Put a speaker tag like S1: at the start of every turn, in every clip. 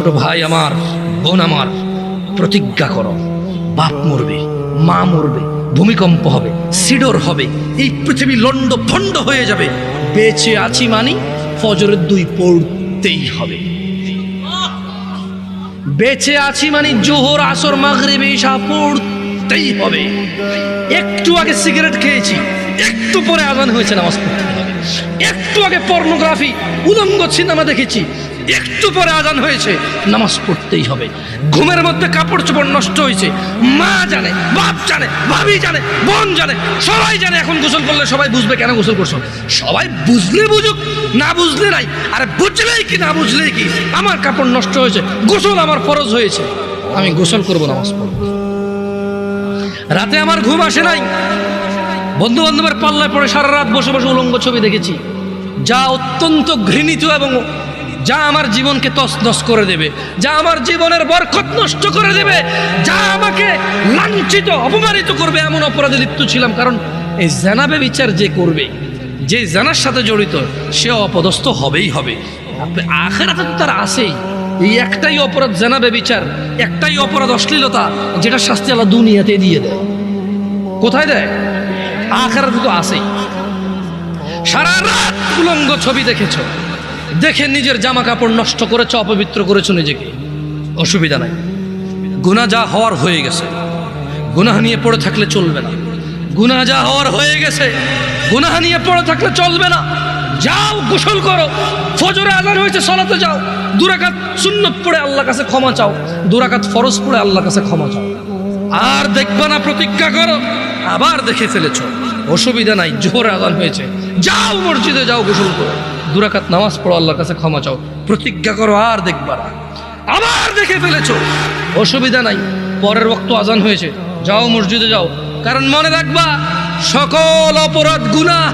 S1: ছোট ভাই আমার, বোন আমার, প্রতিজ্ঞা করো, বাপ মরবে, মা মরবে, ভূমিকম্প হবে, সিডর হবে, এই পৃথিবী লন্ড ভন্ড হয়ে যাবে, বেঁচে আছি মানি ফজরের 2 পড়তেই হবে। বেঁচে আছি মানে জোহর, আসর, মাগরিব, ইশা পড়তেই হবে। একটু আগে সিগারেট খেয়েছি, একটু পরে আজান হয়েছে, নামাজ পড়তে হবে। একটু আগে পর্নোগ্রাফি, উলঙ্গ সিনেমা দেখেছি, একটু পরে আজান হয়েছে, নামাজ পড়তেই হবে। ঘুমের মধ্যে কাপড় চোপড় নষ্ট হয়েছে, মা জানে, বাপ জানে, ভাবি জানে, বোন জানে, সবাই জানে। এখন গোসল করলে সবাই বুঝবে কেন গোসল করছো। সবাই বুঝলে বুঝুক, না বুঝলে নাই। আরে বুঝলেই কি না বুঝলেই কি, আমার কাপড় নষ্ট হয়েছে, গোসল আমার ফরজ হয়েছে, আমি গোসল করবো, নামাজ পড়বো। রাতে আমার ঘুম আসে নাই, বন্ধু বান্ধবের পাল্লায় পড়ে সারা রাত বসে বসে উলঙ্গ ছবি দেখেছি, যা অত্যন্ত ঘৃণিত এবং যা আমার জীবনকে তছনছ করে দেবে, যা আমার জীবনের বরকত নষ্ট করে দেবে, যা আমাকে লাঞ্ছিত অপমানিত করবে, এমন অপরাধে লিপ্ত ছিলাম। কারণ এই জানাবে বিচার যে করবে, যে জানার সাথে জড়িত, সে অপদস্থ হবেই হবে। আখিরাতে তো তার আছেই। এই একটাই অপরাধ জানাবে বিচার, একটাই অপরাধ অশ্লীলতা, যেটা শাস্তি আল্লাহ দুনিয়াতে দিয়ে দেয়। কোথায় দেয়? আখিরাতে তো আছেই। সারা রাত উলঙ্গ ছবি দেখেছ, দেখে নিজের জামা কাপড় নষ্ট করেছ, অপবিত্র করেছ নিজেকে, অসুবিধা নাই। গুনাহ যা হওয়ার হয়ে গেছে, গুনাহ নিয়ে পড়ে থাকলে চলবে না। গুনাহ যা হওয়ার হয়ে গেছে, গুনাহ নিয়ে পড়ে থাকলে চলবে না। যাও গোসল করো, ফজরে আযান হয়েছে, সালাতে যাও, 2 রাকাত সুন্নত পড়ে আল্লাহর কাছে ক্ষমা চাও, 2 রাকাত ফরজ পড়ে আল্লাহর কাছে ক্ষমা চাও। আর দেখবা না, প্রতিজ্ঞা করো, আবার দেখে ফেলেছ, অসুবিধা নাই। জোহর আযান হয়েছে, যাও মসজিদে যাও, গোসল করো, 2 রাকাত নামাজ পড়ো, আল্লাহর কাছে ক্ষমা চাও, প্রতিজ্ঞা করো, আর দেখবা না। আবার দেখে ফেলেছো, অসুবিধা নাই। পরের ওয়াক্ত আযান হয়েছে, যাও মসজিদে যাও। কারণ মনে রাখবা, সকল অপরাধ গুনাহ,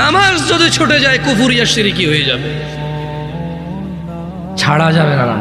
S1: নামাজ যদি ছুটে যায় কুফরিয়া শিরকি হয়ে যাবে, ছাড়া যাবে না।